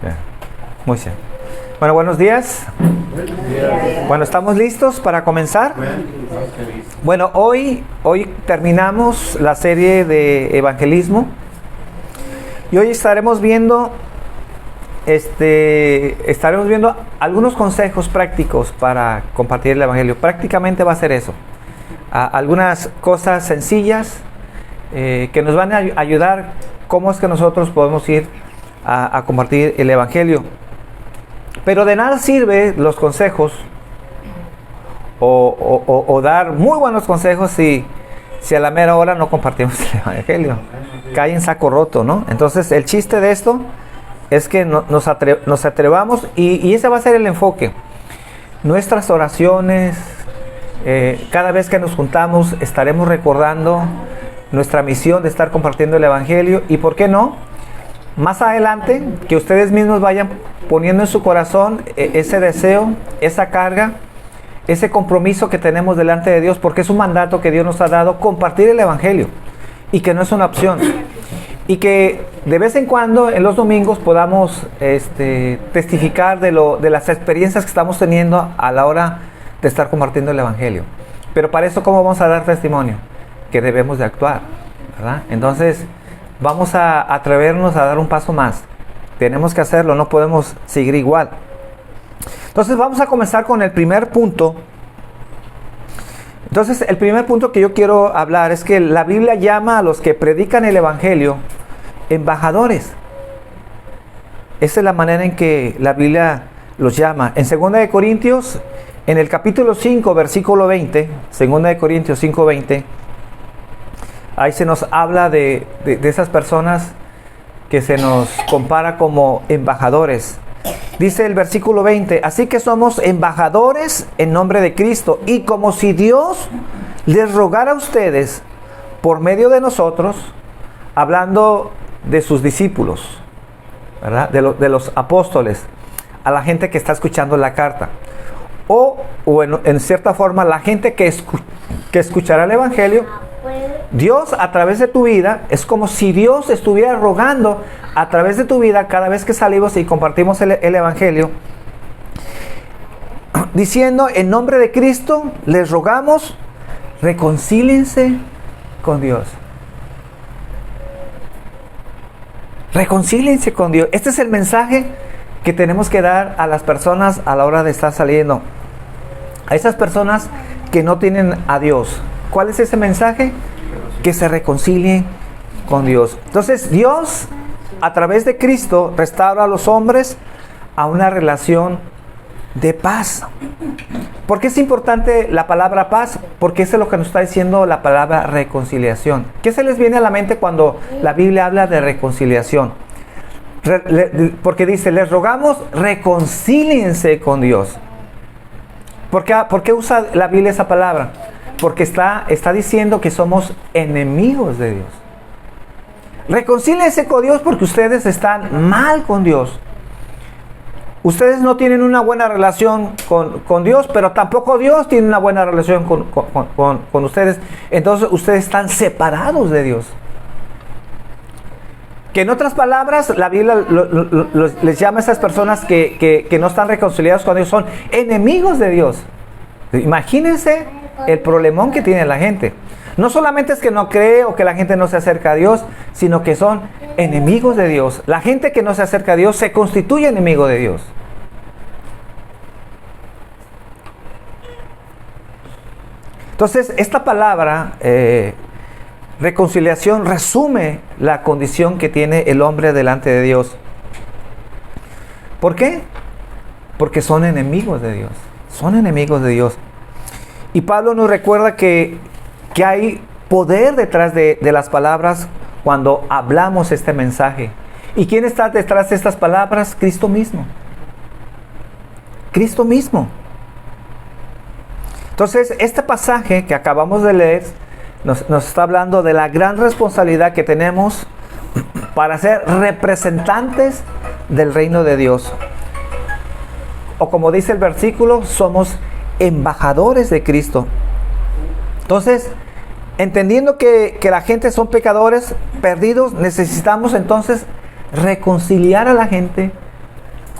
Bien. Muy bien. Bueno, buenos días. Bueno, ¿estamos listos para comenzar? Bueno, hoy terminamos la serie de evangelismo y hoy estaremos viendo algunos consejos prácticos para compartir el evangelio. Prácticamente va a ser eso. Algunas cosas sencillas que nos van a ayudar cómo es que nosotros podemos ir a compartir el evangelio. Pero de nada sirve los consejos o dar muy buenos consejos si a la mera hora no compartimos el evangelio. Cae en saco roto, ¿no? Entonces el chiste de esto es que nos atrevamos y ese va a ser el enfoque. Nuestras oraciones, cada vez que nos juntamos estaremos recordando nuestra misión de estar compartiendo el evangelio y ¿por qué no? Más adelante, que ustedes mismos vayan poniendo en su corazón ese deseo, esa carga, ese compromiso que tenemos delante de Dios, porque es un mandato que Dios nos ha dado, compartir el evangelio, y que no es una opción. Y que de vez en cuando, en los domingos, podamos testificar de las experiencias que estamos teniendo a la hora de estar compartiendo el evangelio. Pero para eso, ¿cómo vamos a dar testimonio? Que debemos de actuar, ¿verdad? Entonces, vamos a atrevernos a dar un paso más. Tenemos que hacerlo, no podemos seguir igual. Entonces vamos a comenzar con el primer punto. Entonces el primer punto que yo quiero hablar es que la Biblia llama a los que predican el evangelio embajadores. Esa es la manera en que la Biblia los llama. En 2 de Corintios, en el capítulo 5, versículo 20, 2 de Corintios 5, 20, ahí se nos habla de esas personas que se nos compara como embajadores. Dice el versículo 20, así que somos embajadores en nombre de Cristo, y como si Dios les rogara a ustedes por medio de nosotros, hablando de sus discípulos, ¿verdad? De los apóstoles, a la gente que está escuchando la carta, o en cierta forma la gente que escuchará el evangelio. Dios a través de tu vida, es como si Dios estuviera rogando a través de tu vida cada vez que salimos y compartimos el evangelio, diciendo en nombre de Cristo les rogamos, reconcíliense con Dios. Reconcíliense con Dios. Este es el mensaje que tenemos que dar a las personas a la hora de estar saliendo, a esas personas que no tienen a Dios. ¿Cuál es ese mensaje? Que se reconcilien con Dios. Entonces Dios a través de Cristo restaura a los hombres a una relación de paz. ¿Por qué es importante la palabra paz? Porque eso es lo que nos está diciendo la palabra reconciliación. ¿Qué se les viene a la mente cuando la Biblia habla de reconciliación? Porque dice, les rogamos, reconcíliense con Dios. ¿Por qué usa la Biblia esa palabra? Porque está diciendo que somos enemigos de Dios. Reconcíliense con Dios porque ustedes están mal con Dios. Ustedes no tienen una buena relación con Dios, pero tampoco Dios tiene una buena relación con ustedes. Entonces ustedes están separados de Dios. Que en otras palabras, la Biblia les llama a esas personas que no están reconciliados con Dios, son enemigos de Dios. Imagínense el problemón que tiene la gente. No solamente es que no cree o que la gente no se acerca a Dios, sino que son enemigos de Dios. La gente que no se acerca a Dios se constituye enemigo de Dios. Entonces, esta palabra, reconciliación, resume la condición que tiene el hombre delante de Dios. ¿Por qué? Porque son enemigos de Dios. Son enemigos de Dios. Y Pablo nos recuerda que hay poder detrás de las palabras cuando hablamos este mensaje. ¿Y quién está detrás de estas palabras? Cristo mismo. Cristo mismo. Entonces, este pasaje que acabamos de leer nos está hablando de la gran responsabilidad que tenemos para ser representantes del reino de Dios. O como dice el versículo, somos embajadores de Cristo. Entonces, entendiendo que la gente son pecadores perdidos, necesitamos entonces reconciliar a la gente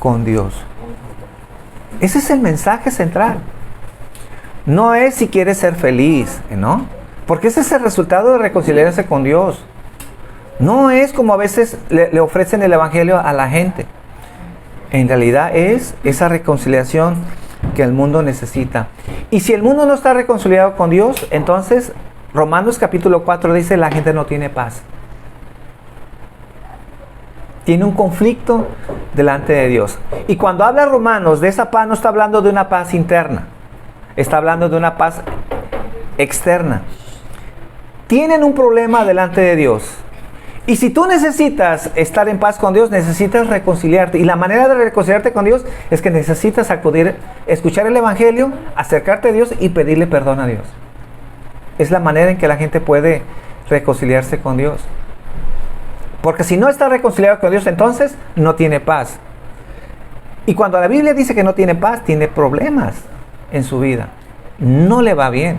con Dios. Ese es el mensaje central. No es si quieres ser feliz, ¿no? Porque ese es el resultado de reconciliarse con Dios. No es como a veces le ofrecen el evangelio a la gente. En realidad es esa reconciliación que el mundo necesita. Y si el mundo no está reconciliado con Dios, entonces Romanos capítulo 4 dice: la gente no tiene paz. Tiene un conflicto delante de Dios. Y cuando habla Romanos de esa paz, no está hablando de una paz interna. Está hablando de una paz externa. Tienen un problema delante de Dios. Y si tú necesitas estar en paz con Dios, necesitas reconciliarte. Y la manera de reconciliarte con Dios es que necesitas acudir, escuchar el evangelio, acercarte a Dios y pedirle perdón a Dios. Es la manera en que la gente puede reconciliarse con Dios. Porque si no está reconciliado con Dios, entonces no tiene paz. Y cuando la Biblia dice que no tiene paz, tiene problemas en su vida. No le va bien.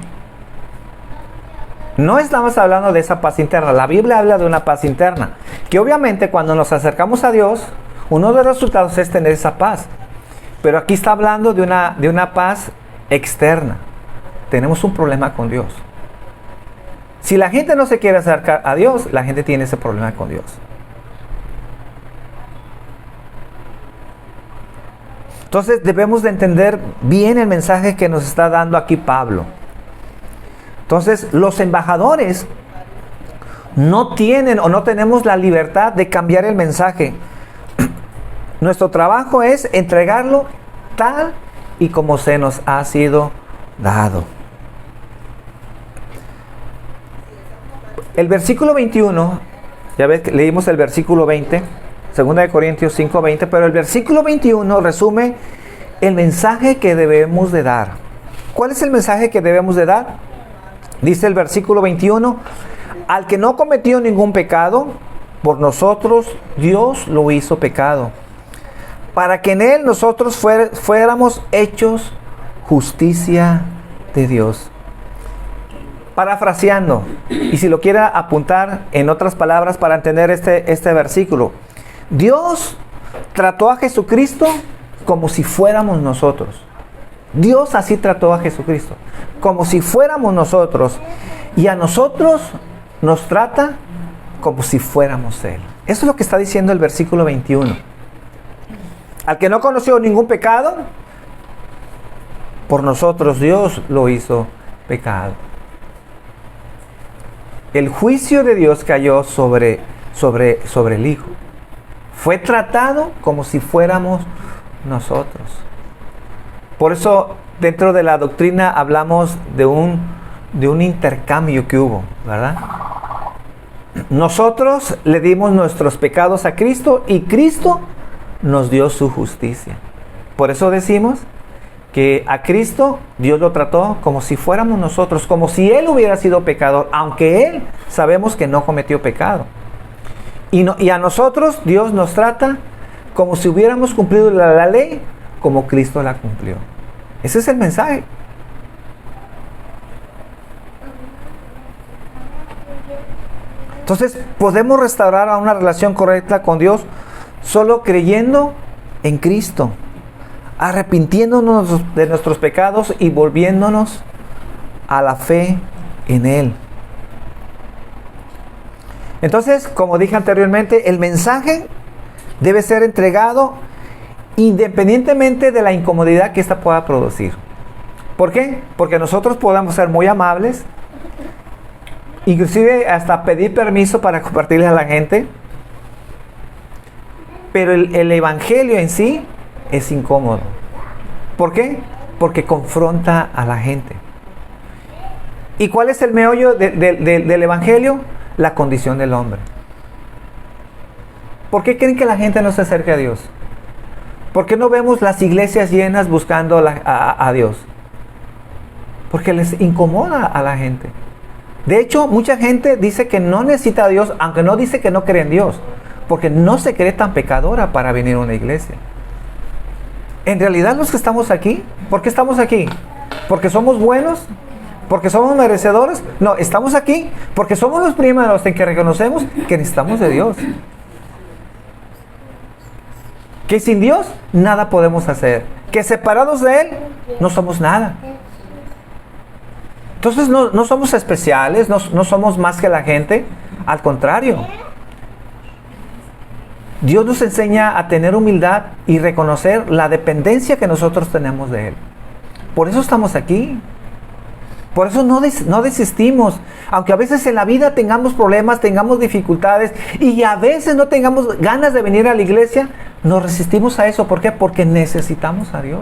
No estamos hablando de esa paz interna. La Biblia habla de una paz interna. Que obviamente cuando nos acercamos a Dios, uno de los resultados es tener esa paz. Pero aquí está hablando de una paz externa. Tenemos un problema con Dios. Si la gente no se quiere acercar a Dios, la gente tiene ese problema con Dios. Entonces debemos de entender bien el mensaje que nos está dando aquí Pablo. Entonces los embajadores no tienen o no tenemos la libertad de cambiar el mensaje. Nuestro trabajo es entregarlo tal y como se nos ha sido dado. El versículo 21, ya ves que leímos el versículo 20, 2 de Corintios 5:20, pero el versículo 21 resume el mensaje que debemos de dar. ¿Cuál es el mensaje que debemos de dar? Dice el versículo 21, al que no cometió ningún pecado, por nosotros Dios lo hizo pecado, para que en él nosotros fuéramos hechos justicia de Dios. Parafraseando, y si lo quiera apuntar en otras palabras para entender este versículo, Dios trató a Jesucristo como si fuéramos nosotros. Dios así trató a Jesucristo, como si fuéramos nosotros, y a nosotros nos trata como si fuéramos Él. Eso es lo que está diciendo el versículo 21. Al que no conoció ningún pecado, por nosotros Dios lo hizo pecado. El juicio de Dios cayó sobre el Hijo. Fue tratado como si fuéramos nosotros. Por eso dentro de la doctrina hablamos de un intercambio que hubo, ¿verdad? Nosotros le dimos nuestros pecados a Cristo y Cristo nos dio su justicia. Por eso decimos que a Cristo Dios lo trató como si fuéramos nosotros, como si Él hubiera sido pecador, aunque Él sabemos que no cometió pecado. Y a nosotros Dios nos trata como si hubiéramos cumplido la ley, como Cristo la cumplió. Ese es el mensaje. Entonces, podemos restaurar a una relación correcta con Dios solo creyendo en Cristo, arrepintiéndonos de nuestros pecados y volviéndonos a la fe en Él. Entonces, como dije anteriormente, el mensaje debe ser entregado independientemente de la incomodidad que ésta pueda producir. ¿Por qué? Porque nosotros podemos ser muy amables, inclusive hasta pedir permiso para compartirle a la gente, pero el evangelio en sí es incómodo. ¿Por qué? Porque confronta a la gente. ¿Y cuál es el meollo del evangelio? La condición del hombre. ¿Por qué creen que la gente no se acerca a Dios? ¿Por qué no vemos las iglesias llenas buscando a Dios? Porque les incomoda a la gente. De hecho, mucha gente dice que no necesita a Dios, aunque no dice que no cree en Dios, porque no se cree tan pecadora para venir a una iglesia. En realidad los que estamos aquí, ¿por qué estamos aquí? ¿Porque somos buenos? ¿Porque somos merecedores? No, estamos aquí porque somos los primeros en que reconocemos que necesitamos de Dios. Que sin Dios nada podemos hacer. Que separados de Él no somos nada. Entonces no somos especiales, no somos más que la gente. Al contrario. Dios nos enseña a tener humildad y reconocer la dependencia que nosotros tenemos de Él. Por eso estamos aquí. Por eso no desistimos. Aunque a veces en la vida tengamos problemas, tengamos dificultades y a veces no tengamos ganas de venir a la iglesia, nos resistimos a eso. ¿Por qué? Porque necesitamos a Dios.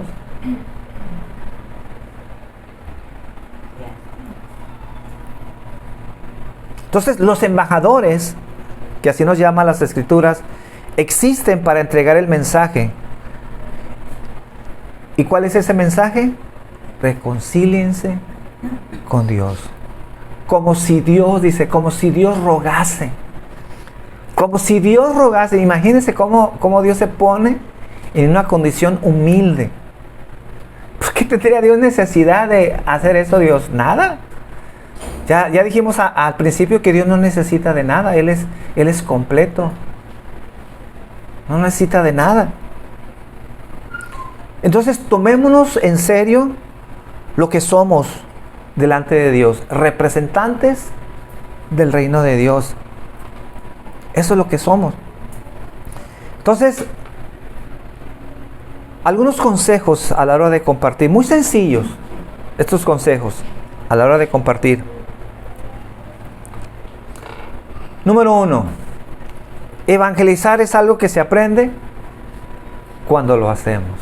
Entonces, los embajadores, que así nos llaman las Escrituras, existen para entregar el mensaje. ¿Y cuál es ese mensaje? Reconcíliense con Dios. Como si Dios, dice, como si Dios rogase. Como si Dios rogase. Imagínense cómo Dios se pone en una condición humilde. ¿Por qué tendría Dios necesidad de hacer eso, Dios? Nada. Ya dijimos al principio que Dios no necesita de nada. Él es completo. No necesita de nada. Entonces, tomémonos en serio lo que somos delante de Dios. Representantes del reino de Dios. Eso es lo que somos. Entonces, algunos consejos a la hora de compartir. Muy sencillos estos consejos a la hora de compartir. Número 1. Evangelizar es algo que se aprende cuando lo hacemos.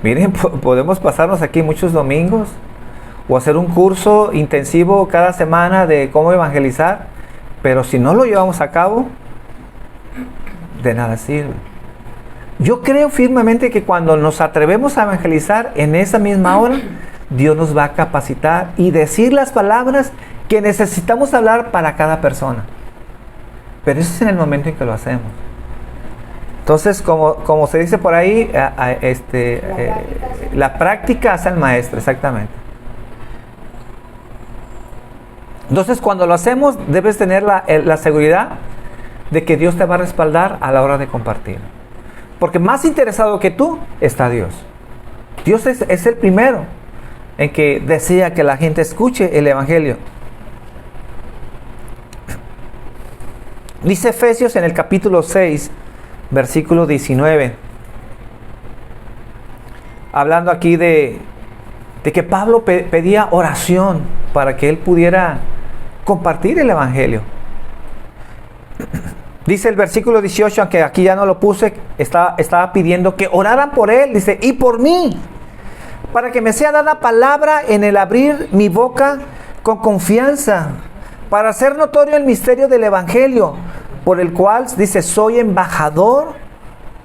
Miren, podemos pasarnos aquí muchos domingos o hacer un curso intensivo cada semana de cómo evangelizar, pero si no lo llevamos a cabo, de nada sirve. Yo creo firmemente que cuando nos atrevemos a evangelizar en esa misma hora, Dios nos va a capacitar y decir las palabras que necesitamos hablar para cada persona. Pero eso es en el momento en que lo hacemos. Entonces, como se dice por ahí, la práctica hace al maestro, exactamente. Entonces, cuando lo hacemos, debes tener la seguridad de que Dios te va a respaldar a la hora de compartir. Porque más interesado que tú está Dios. Dios es el primero en que desea que la gente escuche el Evangelio. Dice Efesios en el capítulo 6, versículo 19. Hablando aquí de que Pablo pedía oración para que él pudiera compartir el Evangelio. Dice el versículo 18, aunque aquí ya no lo puse, estaba pidiendo que oraran por él, dice, y por mí, para que me sea dada palabra en el abrir mi boca con confianza, para hacer notorio el misterio del Evangelio, por el cual, dice, soy embajador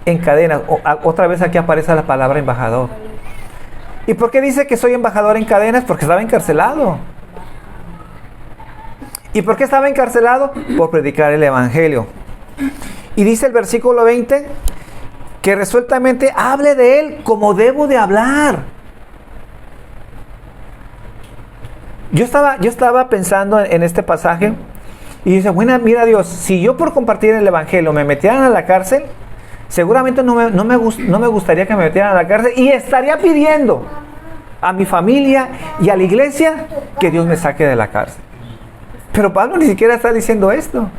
en cadenas. Otra vez aquí aparece la palabra embajador. ¿Y por qué dice que soy embajador en cadenas? Porque estaba encarcelado. ¿Y por qué estaba encarcelado? Por predicar el Evangelio. Y dice el versículo 20, que resueltamente hable de él como debo de hablar. Yo estaba pensando en este pasaje y dice, bueno, mira Dios, si yo por compartir el Evangelio me metieran a la cárcel, seguramente no me gustaría que me metieran a la cárcel y estaría pidiendo a mi familia y a la iglesia que Dios me saque de la cárcel. Pero Pablo ni siquiera está diciendo esto.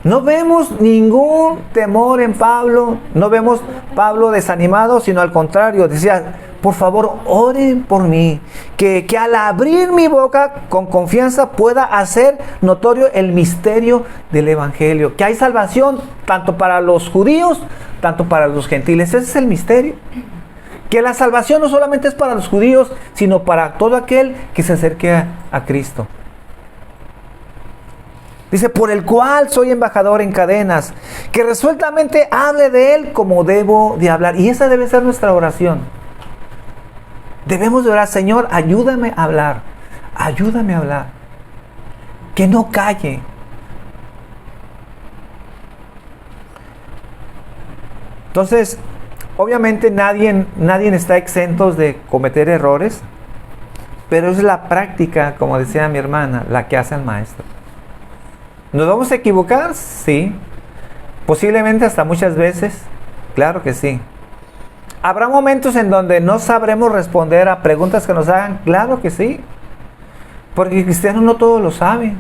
No vemos ningún temor en Pablo, no vemos Pablo desanimado, sino al contrario, decía, por favor, oren por mí, que al abrir mi boca con confianza pueda hacer notorio el misterio del Evangelio, que hay salvación tanto para los judíos, tanto para los gentiles. Ese es el misterio, que la salvación no solamente es para los judíos, sino para todo aquel que se acerque a Cristo. Dice, por el cual soy embajador en cadenas, que resueltamente hable de él como debo de hablar. Y esa debe ser nuestra oración. Debemos de orar, Señor, ayúdame a hablar. Ayúdame a hablar. Que no calle. Entonces, obviamente nadie está exento de cometer errores, pero es la práctica, como decía mi hermana, la que hace el maestro. ¿Nos vamos a equivocar? Sí. Posiblemente hasta muchas veces, claro que sí. ¿Habrá momentos en donde no sabremos responder a preguntas que nos hagan? Claro que sí. Porque el cristiano no todo lo sabe.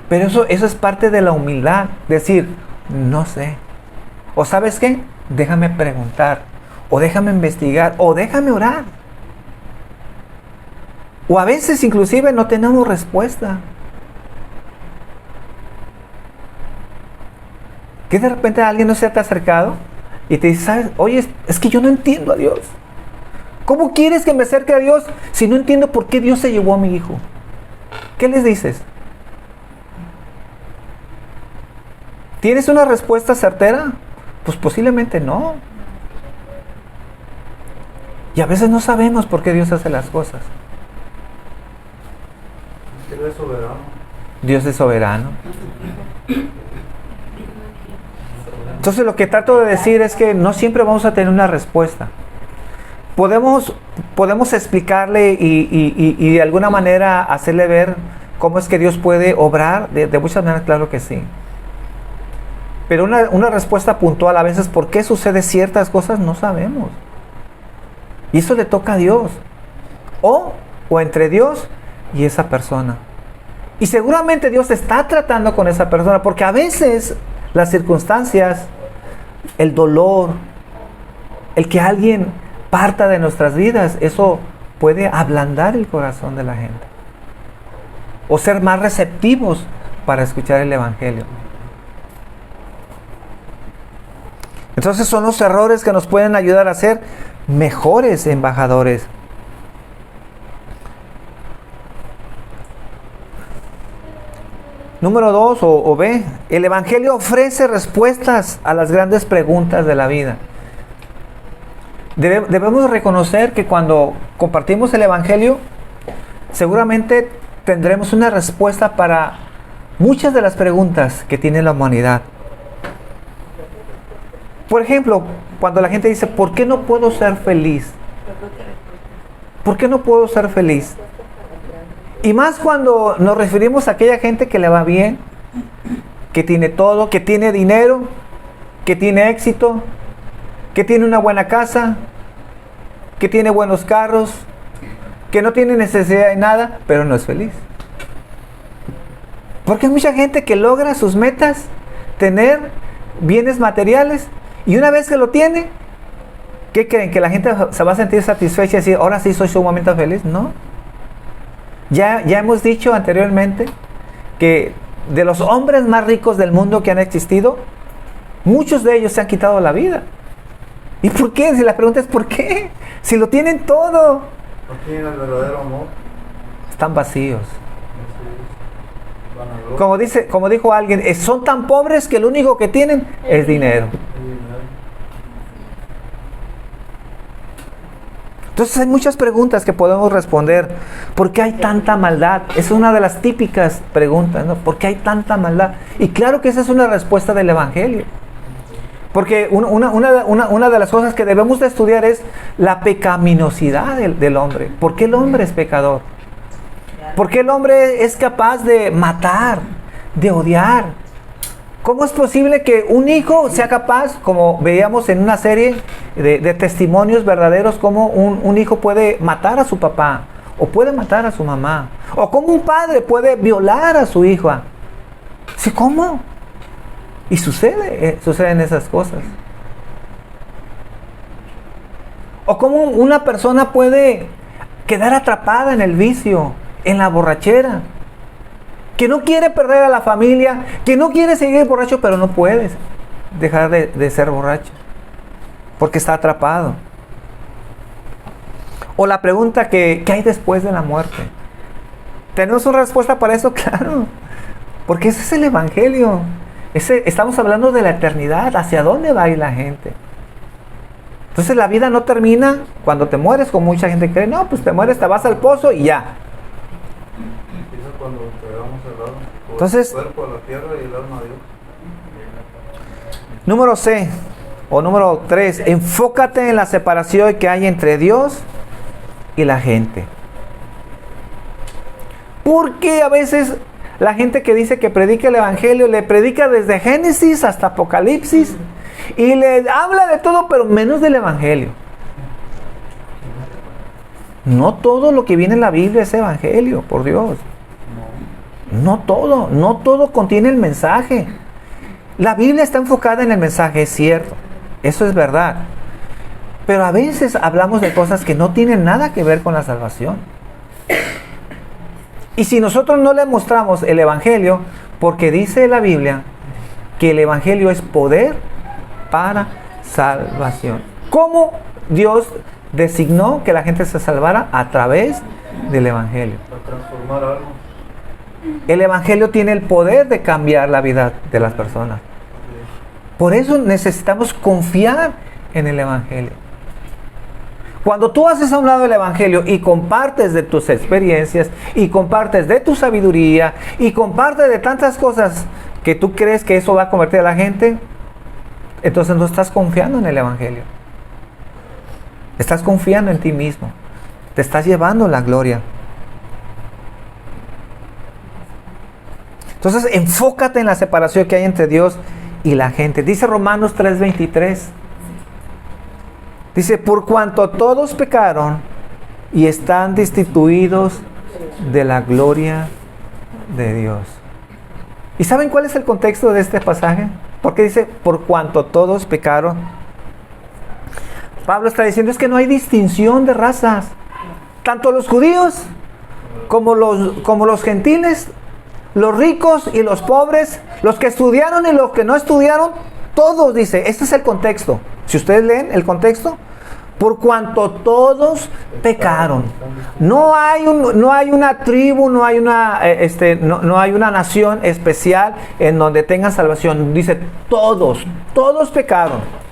Pero eso es parte de la humildad. Decir, no sé. O ¿sabes qué? Déjame preguntar. O déjame investigar. O déjame orar. O a veces inclusive no tenemos respuesta. Que de repente alguien no se te ha acercado y te dice, ¿sabes? Oye, es que yo no entiendo a Dios. ¿Cómo quieres que me acerque a Dios si no entiendo por qué Dios se llevó a mi hijo? ¿Qué les dices? ¿Tienes una respuesta certera? Pues posiblemente no. Y a veces no sabemos por qué Dios hace las cosas. Dios es soberano. Dios es soberano. Entonces lo que trato de decir es que no siempre vamos a tener una respuesta. Podemos explicarle y de alguna manera hacerle ver cómo es que Dios puede obrar de muchas maneras, claro que sí. Pero una respuesta puntual a veces, ¿por qué sucede ciertas cosas? No sabemos. Y eso le toca a Dios. O entre Dios y esa persona. Y seguramente Dios está tratando con esa persona, porque a veces las circunstancias, el dolor, el que alguien parta de nuestras vidas, eso puede ablandar el corazón de la gente. O ser más receptivos para escuchar el Evangelio. Entonces son los errores que nos pueden ayudar a ser mejores embajadores. Número 2 o B, el Evangelio ofrece respuestas a las grandes preguntas de la vida. Debemos reconocer que cuando compartimos el Evangelio, seguramente tendremos una respuesta para muchas de las preguntas que tiene la humanidad. Por ejemplo, cuando la gente dice, ¿por qué no puedo ser feliz? ¿Por qué no puedo ser feliz? Y más cuando nos referimos a aquella gente que le va bien, que tiene todo, que tiene dinero, que tiene éxito, que tiene una buena casa, que tiene buenos carros, que no tiene necesidad de nada, pero no es feliz. Porque hay mucha gente que logra sus metas, tener bienes materiales, y una vez que lo tiene, ¿qué creen? ¿Que la gente se va a sentir satisfecha y decir, ahora sí soy sumamente feliz? No. Ya hemos dicho anteriormente que de los hombres más ricos del mundo que han existido, muchos de ellos se han quitado la vida. ¿Y por qué? Si la pregunta es ¿por qué? Si lo tienen todo. No tienen el verdadero amor. Están vacíos. Como dijo alguien, son tan pobres que lo único que tienen es dinero. Entonces hay muchas preguntas que podemos responder. ¿Por qué hay tanta maldad? Es una de las típicas preguntas, ¿no? ¿Por qué hay tanta maldad? Y claro que esa es una respuesta del Evangelio. Porque una de las cosas que debemos de estudiar es la pecaminosidad del hombre. ¿Por qué el hombre es pecador? ¿Por qué el hombre es capaz de matar, de odiar? ¿Cómo es posible que un hijo sea capaz, como veíamos en una serie de testimonios verdaderos, cómo un hijo puede matar a su papá, o puede matar a su mamá, o cómo un padre puede violar a su hija? ¿Sí, cómo? Y suceden esas cosas. O cómo una persona puede quedar atrapada en el vicio, en la borrachera, que no quiere perder a la familia, que no quiere seguir borracho, pero no puede dejar de ser borracho, porque está atrapado. O la pregunta ¿qué hay después de la muerte? ¿Tenemos una respuesta para eso? Claro, porque ese es el Evangelio. Estamos hablando de la eternidad, hacia dónde va a ir la gente. Entonces la vida no termina cuando te mueres, como mucha gente cree. No, pues te mueres, te vas al pozo y ya. Cuando quedamos cerrados, entonces, el cuerpo a la tierra y el alma a Dios. Número C, o número 3, enfócate en la separación que hay entre Dios y la gente. Porque a veces la gente que dice que predica el Evangelio, le predica desde Génesis hasta Apocalipsis y le habla de todo, pero menos del Evangelio. No todo lo que viene en la Biblia es Evangelio, por Dios. No todo contiene el mensaje. La Biblia está enfocada en el mensaje, es cierto, eso es verdad. Pero a veces hablamos de cosas que no tienen nada que ver con la salvación. Y si nosotros no le mostramos el Evangelio, porque dice la Biblia que el Evangelio es poder para salvación. ¿Cómo Dios designó que la gente se salvara? A través del Evangelio. Para transformar algo. El Evangelio tiene el poder de cambiar la vida de las personas. Por eso necesitamos confiar en el Evangelio. Cuando tú haces a un lado el Evangelio y compartes de tus experiencias y compartes de tu sabiduría y compartes de tantas cosas que tú crees que eso va a convertir a la gente, entonces no estás confiando en el Evangelio. Estás confiando en ti mismo. Te estás llevando la gloria. Entonces enfócate en la separación que hay entre Dios y la gente. Dice Romanos 3:23. Dice, por cuanto todos pecaron y están destituidos de la gloria de Dios. ¿Y saben cuál es el contexto de este pasaje? Porque dice, por cuanto todos pecaron. Pablo está diciendo, es que no hay distinción de razas. Tanto los judíos como los gentiles, los ricos y los pobres, los que estudiaron y los que no estudiaron, todos, dice, este es el contexto. Si ustedes leen el contexto, por cuanto todos pecaron. No hay una tribu, no hay una nación especial en donde tengan salvación. Dice, todos pecaron.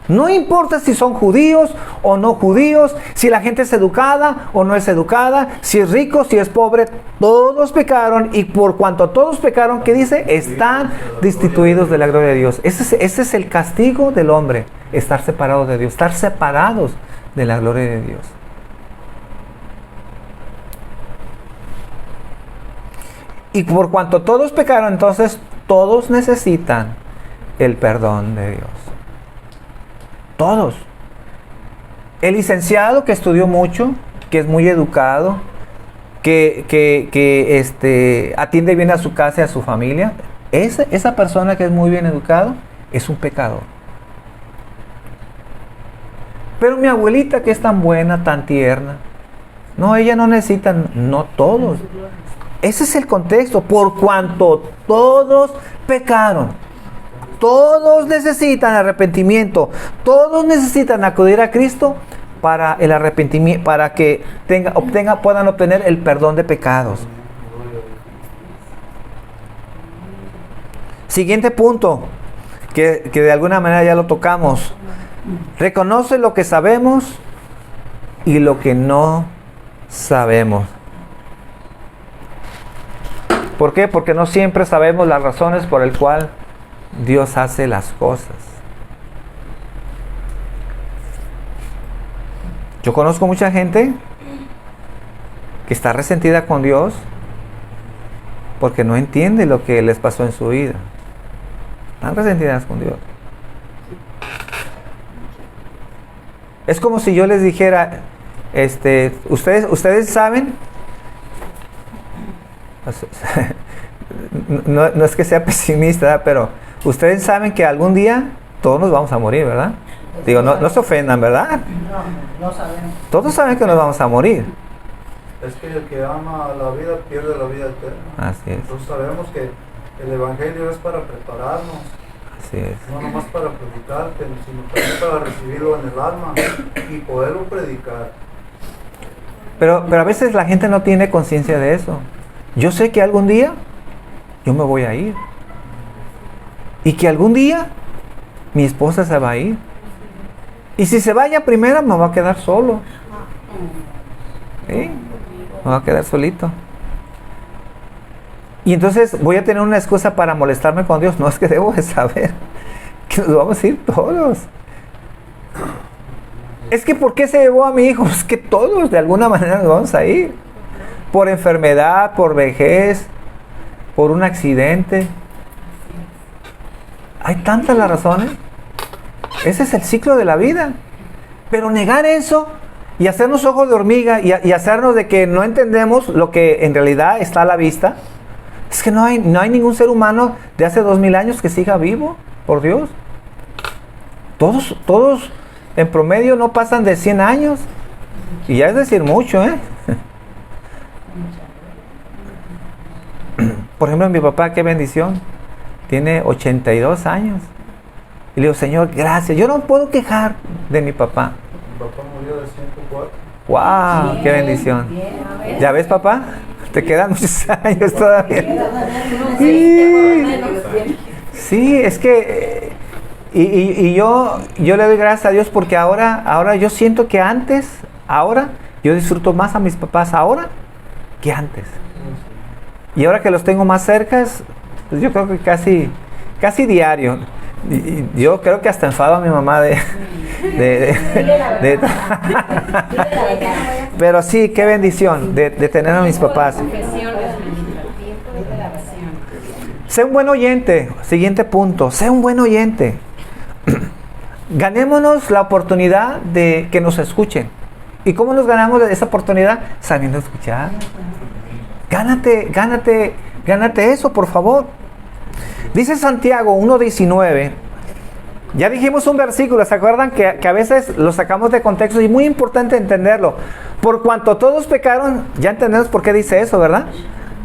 No importa si son judíos o no judíos, si la gente es educada o no es educada, si es rico, si es pobre, todos pecaron, y por cuanto todos pecaron, ¿qué dice? Están destituidos de la gloria de Dios. Ese es el castigo del hombre, estar separado de Dios, estar separados de la gloria de Dios. Y por cuanto todos pecaron, entonces todos necesitan el perdón de Dios. Todos. El licenciado que estudió mucho, que es muy educado, que atiende bien a su casa y a su familia, esa persona que es muy bien educado es un pecador. Pero mi abuelita, que es tan buena, tan tierna, no, ella no necesita, no todos. Ese es el contexto. Por cuanto todos pecaron. Todos necesitan arrepentimiento. Todos necesitan acudir a Cristo para el arrepentimiento, para que puedan obtener el perdón de pecados. Siguiente punto, que de alguna manera ya lo tocamos. Reconoce lo que sabemos y lo que no sabemos. ¿Por qué? Porque no siempre sabemos las razones por las cuales Dios hace las cosas. Yo conozco mucha gente que está resentida con Dios porque no entiende lo que les pasó en su vida. Están resentidas con Dios. Es como si yo les dijera, ustedes saben, no es que sea pesimista, pero ustedes saben que algún día todos nos vamos a morir, ¿verdad? Digo, no se ofendan, ¿verdad? No sabemos. Todos saben que nos vamos a morir. Es que el que ama la vida pierde la vida eterna. Así es. Nosotros sabemos que el Evangelio es para prepararnos. Así es. No nomás para predicarte, sino también para recibirlo en el alma y poderlo predicar. Pero a veces la gente no tiene conciencia de eso. Yo sé que algún día yo me voy a ir. Y que algún día mi esposa se va a ir. Y si se vaya primero me va a quedar solo. ¿Sí? Me va a quedar solito. Y entonces voy a tener una excusa para molestarme con Dios. No, es que debo de saber que nos vamos a ir todos. Es que ¿por qué se llevó a mi hijo? Es que todos de alguna manera nos vamos a ir. Por enfermedad, por vejez, por un accidente. Hay tantas las razones. Ese es el ciclo de la vida. Pero negar eso y hacernos ojos de hormiga y hacernos de que no entendemos lo que en realidad está a la vista, es que no hay ningún ser humano de hace 2000 años que siga vivo, por Dios. Todos en promedio no pasan de 100 años. Y ya es decir mucho, ¿eh? Por ejemplo, mi papá, qué bendición. Tiene 82 años. Y le digo, Señor, gracias. Yo no puedo quejar de mi papá. Mi papá murió de 104. ¡Wow! Bien, ¡qué bendición! Bien, ¿ya ves, papá? Te quedan muchos años todavía. Sí, es que... Y yo le doy gracias a Dios porque ahora yo siento que ahora yo disfruto más a mis papás ahora que antes. Y ahora que los tengo más cerca, pues yo creo que casi diario. Y yo creo que hasta enfado a mi mamá pero sí, qué bendición de tener a mis papás. Sé un buen oyente. Siguiente punto, sé un buen oyente. Ganémonos la oportunidad de que nos escuchen. ¿Y cómo nos ganamos esa oportunidad? Sabiendo escuchar. Gánate eso, por favor. Dice Santiago 1:19. Ya dijimos un versículo, ¿se acuerdan? Que a veces lo sacamos de contexto y es muy importante entenderlo. Por cuanto todos pecaron, ya entendemos por qué dice eso, ¿verdad?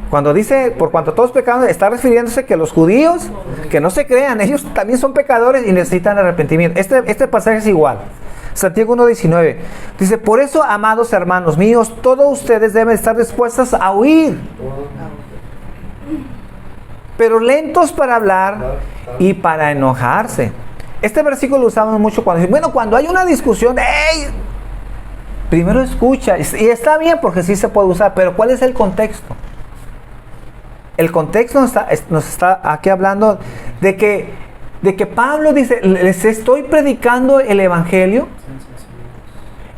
Cuando dice, por cuanto todos pecaron, está refiriéndose que los judíos, que no se crean, ellos también son pecadores y necesitan arrepentimiento. Este pasaje es igual. Santiago 1:19. Dice, por eso, amados hermanos míos, todos ustedes deben estar dispuestos a oír, pero lentos para hablar y para enojarse. Este versículo lo usamos mucho cuando hay una discusión, ¡hey! Primero escucha, y está bien porque sí se puede usar, pero ¿cuál es el contexto? El contexto nos está aquí hablando de que Pablo dice, les estoy predicando el evangelio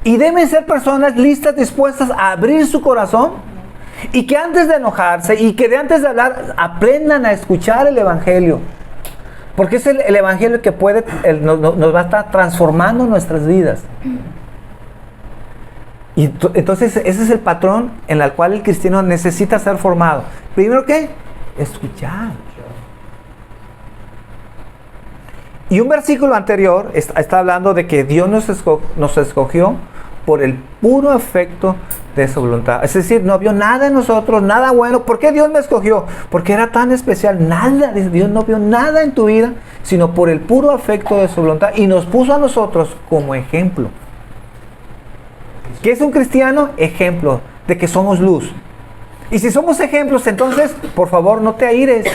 y deben ser personas listas, dispuestas a abrir su corazón y que antes de enojarse y que antes de hablar aprendan a escuchar el evangelio, porque es el evangelio que nos va a estar transformando nuestras vidas. Y entonces ese es el patrón en el cual el cristiano necesita ser formado. Primero, ¿qué? Escuchar. Y un versículo anterior está hablando de que Dios nos escogió por el puro afecto de su voluntad. Es decir, no vio nada en nosotros, nada bueno. ¿Por qué Dios me escogió? Porque era tan especial. Nada, Dios no vio nada en tu vida, sino por el puro afecto de su voluntad. Y nos puso a nosotros como ejemplo. ¿Qué es un cristiano? Ejemplo de que somos luz. Y si somos ejemplos, entonces, por favor, no te aires.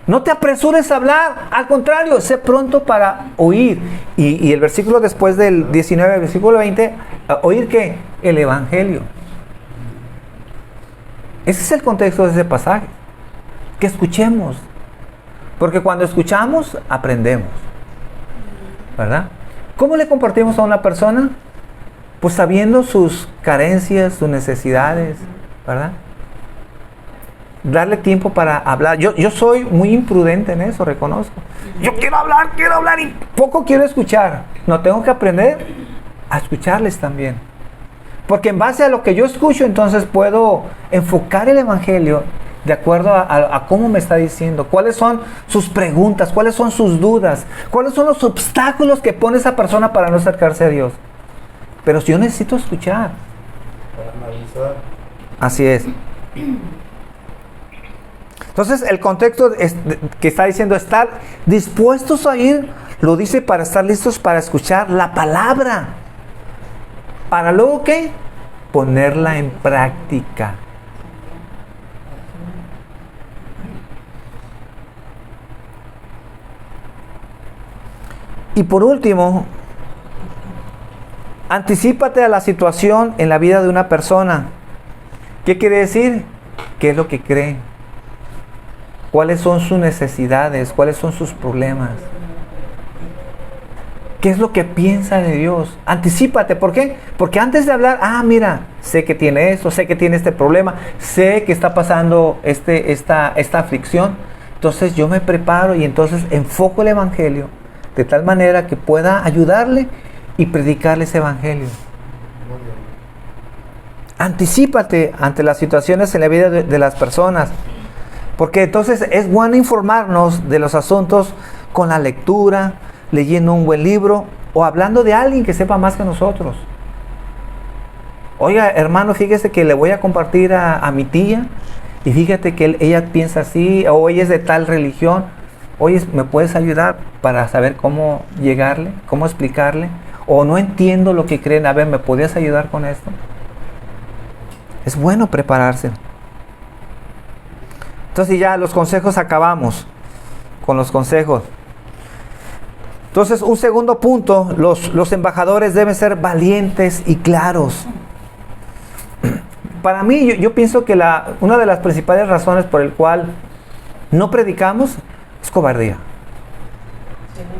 No te apresures a hablar. Al contrario, sé pronto para oír. Y el versículo después del 19, el versículo 20, ¿oír qué? El evangelio. Ese es el contexto de ese pasaje. Que escuchemos. Porque cuando escuchamos, aprendemos. ¿Verdad? ¿Cómo le compartimos a una persona? Pues sabiendo sus carencias, sus necesidades, ¿verdad? Darle tiempo para hablar. Yo soy muy imprudente en eso, reconozco. Yo quiero hablar y poco quiero escuchar. No, tengo que aprender a escucharles también. Porque en base a lo que yo escucho, entonces puedo enfocar el evangelio de acuerdo a cómo me está diciendo. ¿Cuáles son sus preguntas? ¿Cuáles son sus dudas? ¿Cuáles son los obstáculos que pone esa persona para no acercarse a Dios? Pero si yo necesito escuchar. Para analizar. Así es. Entonces el contexto que está diciendo estar dispuestos a oír, lo dice para estar listos para escuchar la palabra. Para luego ¿qué? Ponerla en práctica. Y por último, anticípate a la situación en la vida de una persona. ¿Qué quiere decir? ¿Qué es lo que cree? ¿Cuáles son sus necesidades? ¿Cuáles son sus problemas? ¿Qué es lo que piensa de Dios? Anticípate. ¿Por qué? Porque antes de hablar, mira, sé que tiene esto, sé que tiene este problema, sé que está pasando esta aflicción. Entonces yo me preparo y entonces enfoco el evangelio de tal manera que pueda ayudarle y predicarle ese evangelio. Anticípate ante las situaciones en la vida de las personas, porque entonces es bueno informarnos de los asuntos con la lectura, leyendo un buen libro o hablando de alguien que sepa más que nosotros. Oiga, hermano, fíjese que le voy a compartir a mi tía y fíjate que ella piensa así, o ella es de tal religión. Oye, ¿me puedes ayudar para saber cómo llegarle, cómo explicarle? O no entiendo lo que creen, a ver, ¿me podrías ayudar con esto? Es bueno prepararse. Entonces ya los consejos, acabamos con los consejos. Entonces, un segundo punto, los embajadores deben ser valientes y claros. Para mí, yo pienso que una de las principales razones por el cual no predicamos es cobardía.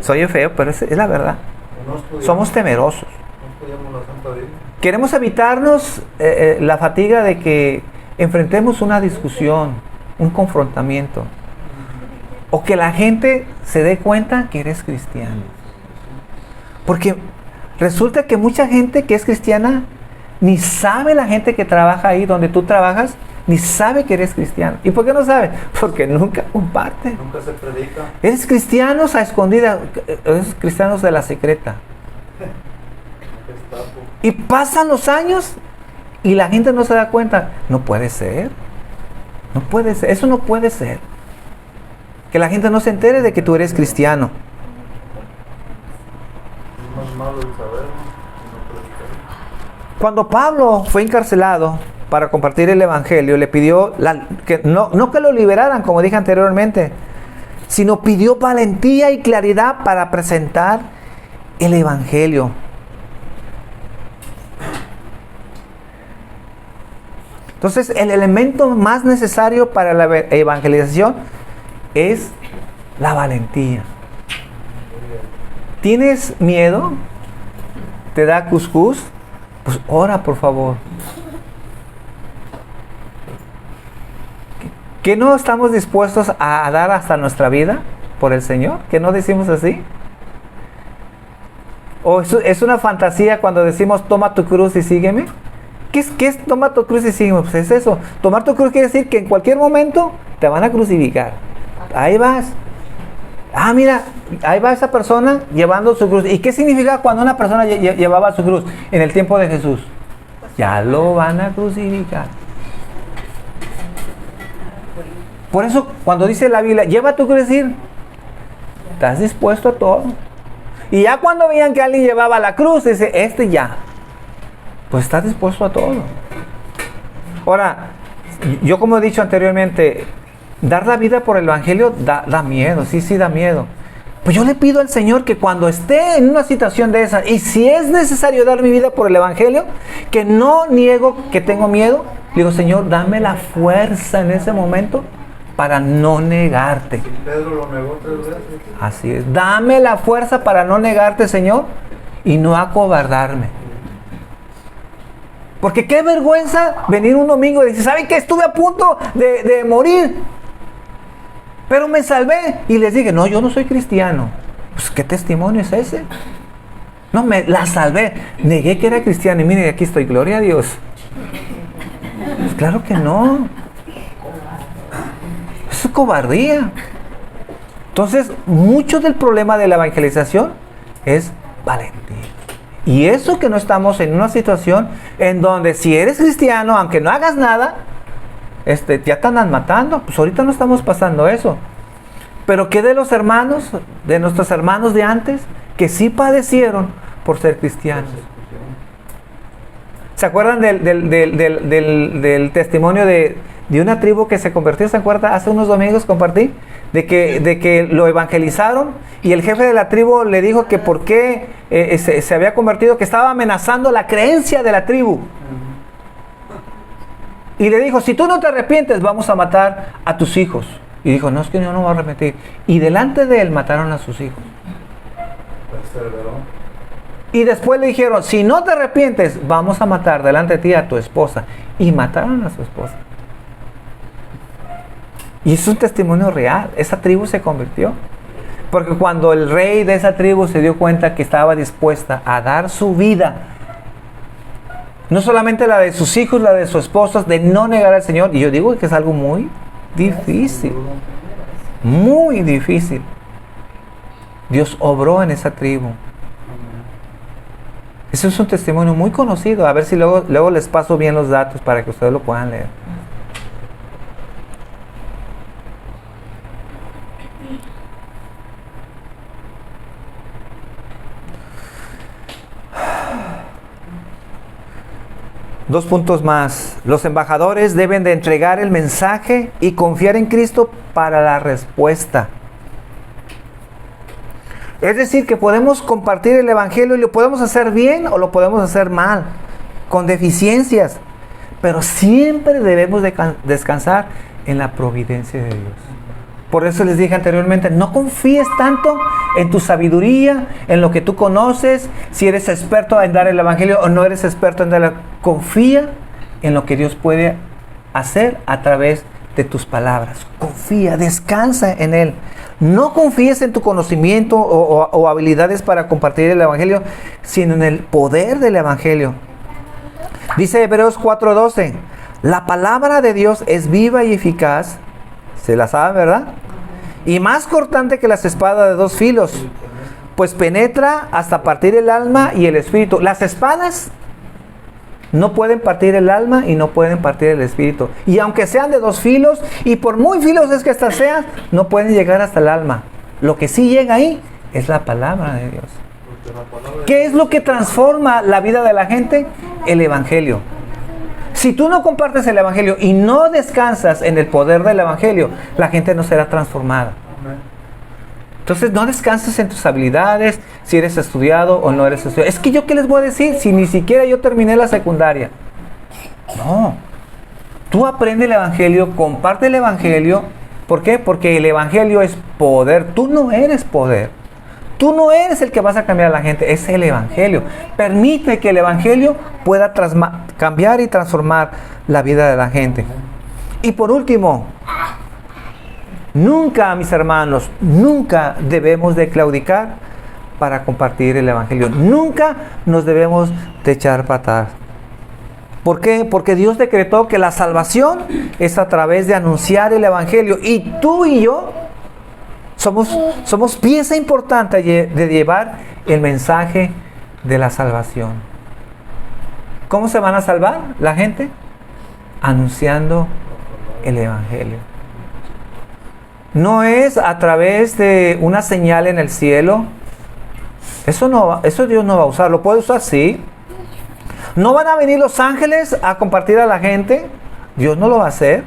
Soy feo, pero es la verdad. Somos temerosos. Queremos evitarnos la fatiga de que enfrentemos una discusión, un confrontamiento, o que la gente se dé cuenta que eres cristiano. Porque resulta que mucha gente que es cristiana ni sabe, la gente que trabaja ahí donde tú trabajas, ni sabe que eres cristiano. ¿Y por qué no sabe? Porque nunca comparte. Nunca se predica. Eres cristianos a escondidas, eres cristianos de la secreta. Y pasan los años y la gente no se da cuenta. No puede ser. No puede ser. Eso no puede ser. Que la gente no se entere de que tú eres cristiano. Es más malo el saber y no predicar. Cuando Pablo fue encarcelado para compartir el evangelio, le pidió que no que lo liberaran, como dije anteriormente, sino pidió valentía y claridad para presentar el evangelio. Entonces, el elemento más necesario para la evangelización es la valentía. ¿Tienes miedo? ¿Te da cuscús? Pues ora, por favor. ¿Que no estamos dispuestos a dar hasta nuestra vida por el Señor? ¿Que no decimos así? ¿O es una fantasía cuando decimos toma tu cruz y sígueme? ¿Qué es tomar tu cruz y sígueme? Pues es eso. Tomar tu cruz quiere decir que en cualquier momento te van a crucificar. Ahí vas. Ah, mira, ahí va esa persona llevando su cruz. ¿Y qué significa cuando una persona llevaba su cruz en el tiempo de Jesús? Ya lo van a crucificar. Por eso, cuando dice la Biblia, lleva tu cruz, decir, estás dispuesto a todo. Y ya cuando veían que alguien llevaba la cruz, dice, ya, pues está dispuesto a todo. Ahora, yo como he dicho anteriormente, dar la vida por el evangelio da miedo, sí da miedo. Pues yo le pido al Señor que cuando esté en una situación de esa, y si es necesario dar mi vida por el evangelio, que no niego que tengo miedo, digo, Señor, dame la fuerza en ese momento para no negarte. Si Pedro lo negó 3 veces. Así es, dame la fuerza para no negarte, Señor, y no acobardarme. Porque qué vergüenza venir un domingo y decir, ¿saben qué? Estuve a punto de morir, pero me salvé. Y les dije, no, yo no soy cristiano. Pues, ¿qué testimonio es ese? No, la salvé. Negué que era cristiano y mire, aquí estoy, gloria a Dios. Pues claro que no. Eso es cobardía. Entonces, mucho del problema de la evangelización es valentía. Y eso que no estamos en una situación en donde si eres cristiano, aunque no hagas nada, ya te andan matando. Pues ahorita no estamos pasando eso. Pero ¿qué de los hermanos, de nuestros hermanos de antes, que sí padecieron por ser cristianos? ¿Se acuerdan del testimonio de una tribu que se convirtió? ¿Se acuerdan? Hace unos domingos compartí de que lo evangelizaron y el jefe de la tribu le dijo que por qué se había convertido, que estaba amenazando la creencia de la tribu. Y le dijo, si tú no te arrepientes, vamos a matar a tus hijos. Y dijo, no, es que yo no me voy a arrepentir. Y delante de él mataron a sus hijos. Y después le dijeron, si no te arrepientes, vamos a matar delante de ti a tu esposa. Y mataron a su esposa. Y es un testimonio real. Esa tribu se convirtió. Porque cuando el rey de esa tribu se dio cuenta que estaba dispuesta a dar su vida, no solamente la de sus hijos, la de su esposa, de no negar al Señor. Y yo digo que es algo muy difícil. Muy difícil. Dios obró en esa tribu. Eso es un testimonio muy conocido. A ver si luego les paso bien los datos para que ustedes lo puedan leer. Dos puntos más. Los embajadores deben de entregar el mensaje y confiar en Cristo para la respuesta. Es decir, que podemos compartir el Evangelio y lo podemos hacer bien o lo podemos hacer mal, con deficiencias. Pero siempre debemos descansar en la providencia de Dios. Por eso les dije anteriormente, no confíes tanto en tu sabiduría, en lo que tú conoces, si eres experto en dar el Evangelio o no eres experto en darlo. Confía en lo que Dios puede hacer a través de tus palabras. Confía, descansa en Él. No confíes en tu conocimiento o habilidades para compartir el Evangelio, sino en el poder del Evangelio. Dice Hebreos 4:12, la palabra de Dios es viva y eficaz. Se la saben, ¿verdad? Y más cortante que las espadas de dos filos, pues penetra hasta partir el alma y el espíritu. Las espadas no pueden partir el alma y no pueden partir el espíritu. Y aunque sean de dos filos, y por muy filos es que estas sean, no pueden llegar hasta el alma. Lo que sí llega ahí es la palabra de Dios. ¿Qué es lo que transforma la vida de la gente? El Evangelio. Si tú no compartes el Evangelio y no descansas en el poder del Evangelio, la gente no será transformada. Entonces no descanses en tus habilidades, si eres estudiado o no eres estudiado. Es que yo, ¿qué les voy a decir? Si ni siquiera yo terminé la secundaria. No. Tú aprende el Evangelio, comparte el Evangelio. ¿Por qué? Porque el Evangelio es poder. Tú no eres poder. Tú no eres el que vas a cambiar a la gente, es el Evangelio. Permite que el Evangelio pueda cambiar y transformar la vida de la gente. Y por último, nunca, mis hermanos, nunca debemos de claudicar para compartir el Evangelio. Nunca nos debemos de echar para atrás. ¿Por qué? Porque Dios decretó que la salvación es a través de anunciar el Evangelio. Y tú y yo somos pieza importante de llevar el mensaje de la salvación. ¿Cómo se van a salvar la gente? Anunciando el Evangelio. No es a través de una señal en el cielo. Eso Dios no va a usar. ¿Lo puede usar? Sí. ¿No van a venir los ángeles a compartir a la gente? Dios no lo va a hacer.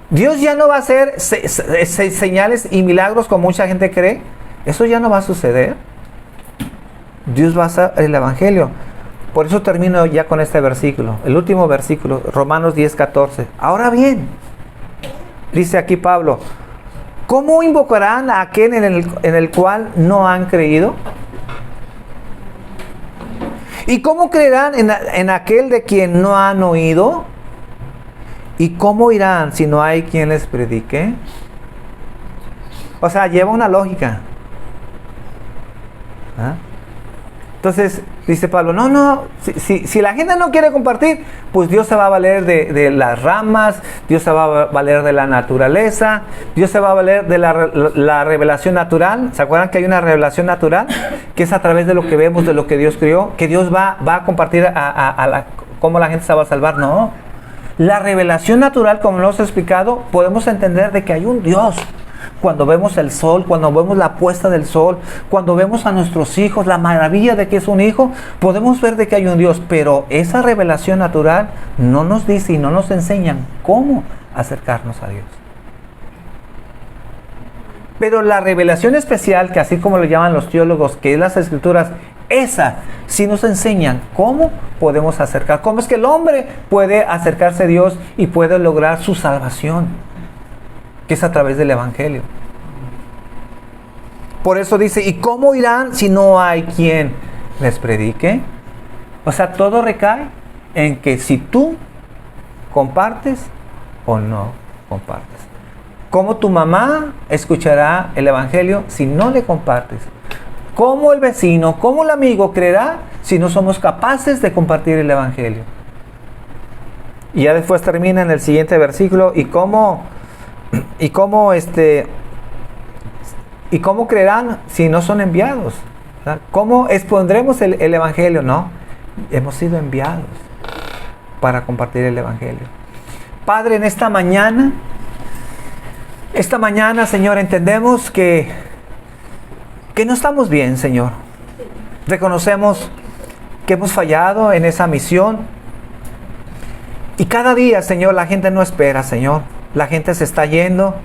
Dios ya no va a hacer señales y milagros como mucha gente cree. Eso ya no va a suceder. Dios va a hacer el Evangelio. Por eso termino ya con este versículo. El último versículo, Romanos 10:14. Ahora bien, dice aquí Pablo, ¿cómo invocarán a aquel en el cual no han creído? ¿Y cómo creerán en aquel de quien no han oído? ¿Y cómo irán si no hay quien les predique? O sea, lleva una lógica. ¿Ah? Entonces, dice Pablo, no, si la gente no quiere compartir, pues Dios se va a valer de las ramas, Dios se va a valer de la naturaleza, Dios se va a valer de la revelación natural. ¿Se acuerdan que hay una revelación natural? Que es a través de lo que vemos, de lo que Dios creó, que Dios va a compartir cómo la gente se va a salvar. No. La revelación natural, como lo hemos explicado, podemos entender de que hay un Dios. Cuando vemos el sol, cuando vemos la puesta del sol, cuando vemos a nuestros hijos, la maravilla de que es un hijo, podemos ver de que hay un Dios. Pero esa revelación natural no nos dice y no nos enseñan cómo acercarnos a Dios. Pero la revelación especial, que así como lo llaman los teólogos, que es las Escrituras, esa sí nos enseñan cómo podemos acercar, cómo es que el hombre puede acercarse a Dios y puede lograr su salvación, que es a través del Evangelio. Por eso dice, ¿y cómo irán si no hay quien les predique. O sea, todo recae en que si tú compartes o no compartes. ¿Cómo tu mamá escuchará el evangelio si no le compartes? ¿Cómo el vecino, cómo el amigo creerá si no somos capaces de compartir el evangelio? Y ya después termina en el siguiente versículo, ¿y cómo creerán si no son enviados? ¿Cómo expondremos el evangelio? No, hemos sido enviados para compartir el evangelio. Padre, en esta mañana, Señor, entendemos que no estamos bien, Señor. Reconocemos que hemos fallado en esa misión. Y cada día, Señor, la gente no espera, Señor. La gente se está yendo,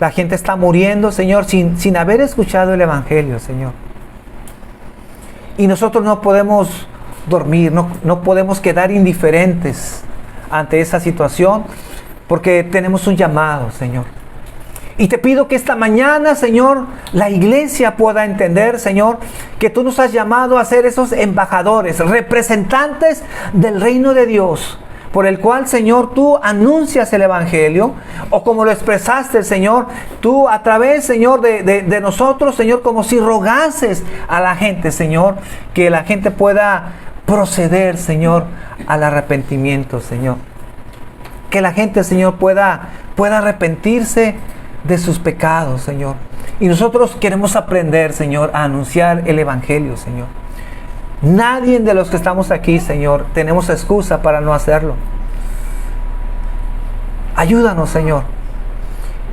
la gente está muriendo, Señor, sin haber escuchado el evangelio, Señor. Y nosotros no podemos dormir, no podemos quedar indiferentes ante esa situación, porque tenemos un llamado, Señor. Y te pido que esta mañana, Señor, la iglesia pueda entender, Señor, que tú nos has llamado a ser esos embajadores, representantes del reino de Dios, por el cual, Señor, tú anuncias el evangelio, o como lo expresaste, Señor, tú a través, Señor, de nosotros, Señor, como si rogases a la gente, Señor, que la gente pueda proceder, Señor, al arrepentimiento, Señor. Que la gente, Señor, pueda arrepentirse de sus pecados, Señor. Y nosotros queremos aprender, Señor, a anunciar el evangelio, Señor. Nadie de los que estamos aquí, Señor, tenemos excusa para no hacerlo. Ayúdanos, Señor.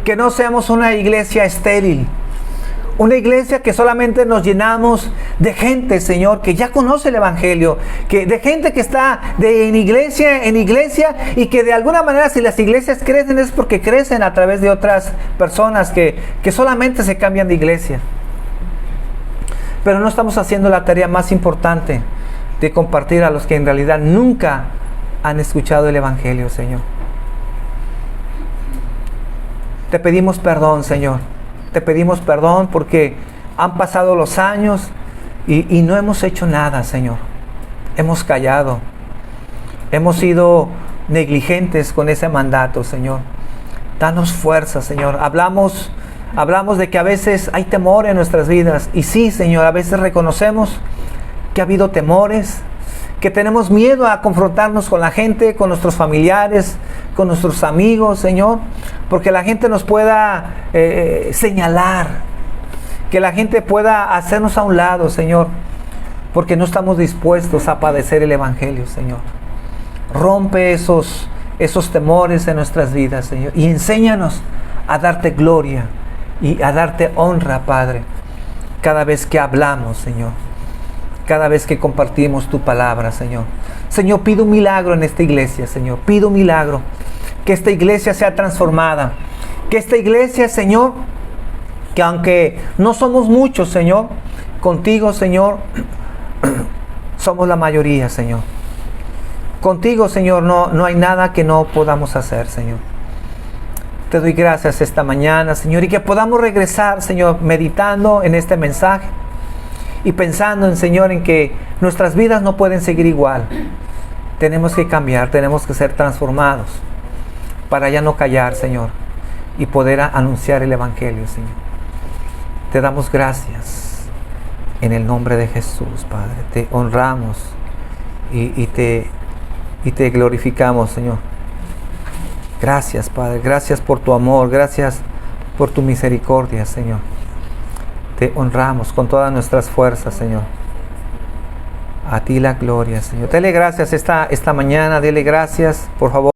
Que no seamos una iglesia estéril. Una iglesia que solamente nos llenamos de gente, Señor, que ya conoce el evangelio. De gente que está en iglesia en iglesia, y que de alguna manera, si las iglesias crecen, es porque crecen a través de otras personas que solamente se cambian de iglesia. Pero no estamos haciendo la tarea más importante de compartir a los que en realidad nunca han escuchado el evangelio, Señor. Te pedimos perdón, Señor. Te pedimos perdón porque han pasado los años y no hemos hecho nada, Señor. Hemos callado. Hemos sido negligentes con ese mandato, Señor. Danos fuerza, Señor. Hablamos de que a veces hay temor en nuestras vidas. Y sí, Señor, a veces reconocemos que ha habido temores, que tenemos miedo a confrontarnos con la gente, con nuestros familiares, con nuestros amigos, Señor, porque la gente nos pueda señalar, que la gente pueda hacernos a un lado, Señor, porque no estamos dispuestos a padecer el evangelio, Señor. Rompe esos temores en nuestras vidas, Señor, y enséñanos a darte gloria y a darte honra, Padre, cada vez que hablamos, Señor. Cada vez que compartimos tu palabra, Señor. Señor, pido un milagro en esta iglesia, Señor. Pido un milagro. Que esta iglesia sea transformada. Que esta iglesia, Señor, que aunque no somos muchos, Señor, contigo, Señor, somos la mayoría, Señor. Contigo, Señor, no hay nada que no podamos hacer, Señor. Te doy gracias esta mañana, Señor, y que podamos regresar, Señor, meditando en este mensaje. Y pensando, Señor, en que nuestras vidas no pueden seguir igual. Tenemos que cambiar, tenemos que ser transformados para ya no callar, Señor, y poder anunciar el evangelio, Señor. Te damos gracias en el nombre de Jesús, Padre. Te honramos y te glorificamos, Señor. Gracias, Padre. Gracias por tu amor. Gracias por tu misericordia, Señor. Te honramos con todas nuestras fuerzas, Señor. A ti la gloria, Señor. Dele gracias esta mañana. Dele gracias, por favor.